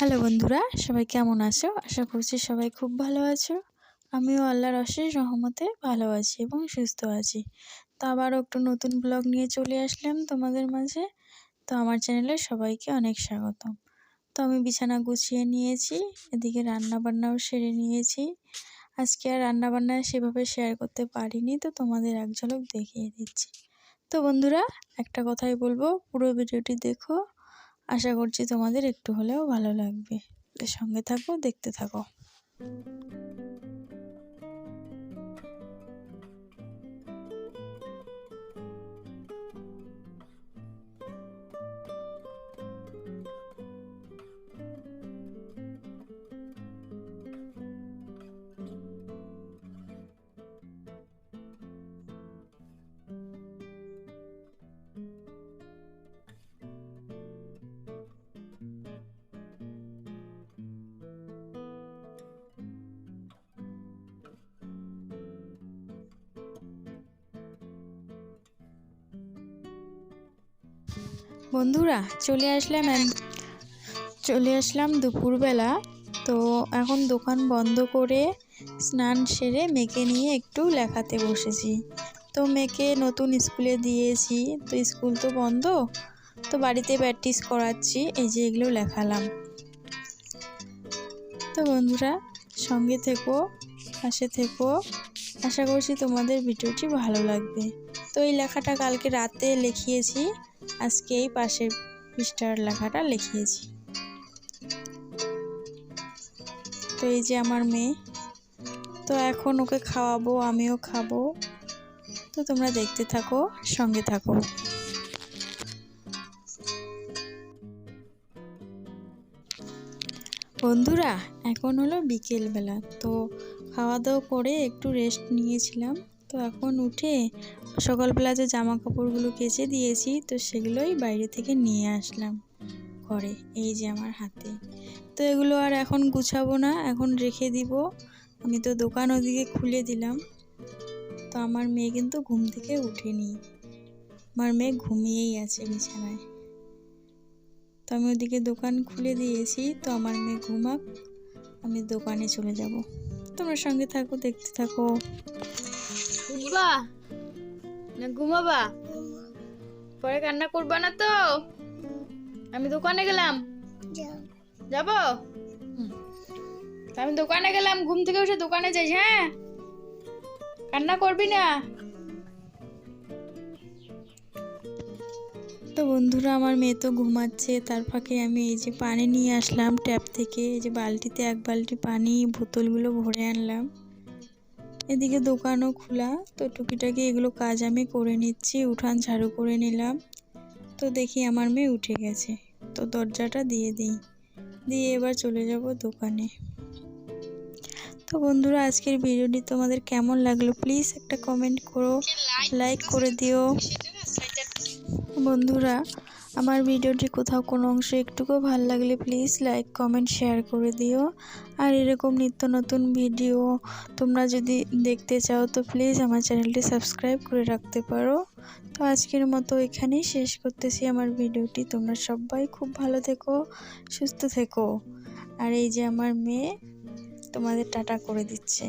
Hello বন্ধুরা, সবাই কেমন আছো? আশা করছি সবাই খুব ভালো আছো। আমিও আল্লাহর অশেষ রহমতে ভালো আছি এবং সুস্থ আছি। তো আবারও একটু নতুন ব্লগ নিয়ে চলে আসলাম তোমাদের মাঝে। তো আমার চ্যানেলে সবাইকে অনেক স্বাগতম। তো আমি বিছানা গুছিয়ে নিয়েছি, এদিকে রান্নাবান্নাও সেরে নিয়েছি। আজকে আর রান্নাবান্না সেভাবে শেয়ার করতে পারিনি, তো তোমাদের এক ঝলক দেখিয়ে দিচ্ছি। তো বন্ধুরা, একটা কথাই বলবো, পুরো ভিডিওটি দেখো। আশা করছি তোমাদের একটু হলেও ভালো লাগবে। সঙ্গে থাকো, দেখতে থাকো। বন্ধুরা, চলে আসলাম দুপুরবেলা। তো এখন দোকান বন্ধ করে স্নান সেরে মেয়েকে নিয়ে একটু লেখাতে বসেছি। তো মেয়েকে নতুন স্কুলে দিয়েছি, তো স্কুল তো বন্ধ, তো বাড়িতে প্র্যাকটিস করাচ্ছি। এই যে এগুলো লেখালাম। তো বন্ধুরা, সঙ্গে থেকো, পাশে থেকো। আশা করছি তোমাদের ভিডিওটি ভালো লাগবে। তো এই লেখাটা কালকে রাতে লিখিয়েছি, আজকে এই পাশের পৃষ্ঠার লেখাটা লিখিয়েছি। তো এই যে আমার মেয়ে, তো এখন ওকে খাওয়াবো, আমিও খাবো। তো তোমরা দেখতে থাকো, সঙ্গে থাকো। বন্ধুরা, এখন হলো বিকেলবেলা। তো খাওয়া দাওয়া করে একটু রেস্ট নিয়েছিলাম। তো এখন উঠে সকালবেলা যে জামা কাপড়গুলো কেচে দিয়েছি, তো সেগুলোই বাইরে থেকে নিয়ে আসলাম ঘরে। এই যে আমার হাতে। তো এগুলো আর এখন গুছাবো না, এখন রেখে দিব। আমি তো দোকান ওদিকে খুলে দিলাম। তো আমার মেয়ে কিন্তু ঘুম থেকে উঠেনি, আমার মেয়ে ঘুমিয়েই আছে বিছানায়। তো আমি ওদিকে দোকান খুলে দিয়েছি। তো আমার মেয়ে ঘুমাক, আমি দোকানে চলে যাব। তোমরা সঙ্গে থাকো, দেখতে থাকো। উঠবা না ঘুমাবা? পরে কান্না করবা না তো? আমি দোকানে গেলাম, যাবো? আমি দোকানে গেলাম, ঘুম থেকে উঠে দোকানে যাই। হ্যাঁ, কান্না করবি না। তো বন্ধুরা, আমার মেয়ে তো ঘুমাচ্ছে, তার ফাঁকে আমি এই যে পানি নিয়ে আসলাম ট্যাপ থেকে। এই যে বালতিতে এক বালতি পানি, বোতলগুলো ভরে আনলাম। এদিকে দোকানও খোলা, তো টুকিটাকি এগুলো কাজ আমি করে নিচ্ছি। উঠান ঝাড়ু করে নিলাম। তো দেখি আমার মেয়ে উঠে গেছে, তো দরজাটা দিয়ে দিই, দিয়ে এবার চলে যাব দোকানে। তো বন্ধুরা, আজকের ভিডিওটি তোমাদের কেমন লাগলো প্লিজ একটা কমেন্ট করো, লাইক করে দিও। বন্ধুরা, আমার ভিডিওটি কোথাও কোনো অংশে একটুকু ভালো লাগলে প্লিজ লাইক কমেন্ট শেয়ার করে দিও। আর এরকম নিত্য নতুন ভিডিও তোমরা যদি দেখতে চাও, তো প্লিজ আমার চ্যানেলটি সাবস্ক্রাইব করে রাখতে পারো। তো আজকের মতো এখানেই শেষ করতেছি আমার ভিডিওটি। তোমরা সবাই খুব ভালো থেকো, সুস্থ থেকো। আর এই যে আমার মেয়ে তোমাদের টাটা করে দিচ্ছে।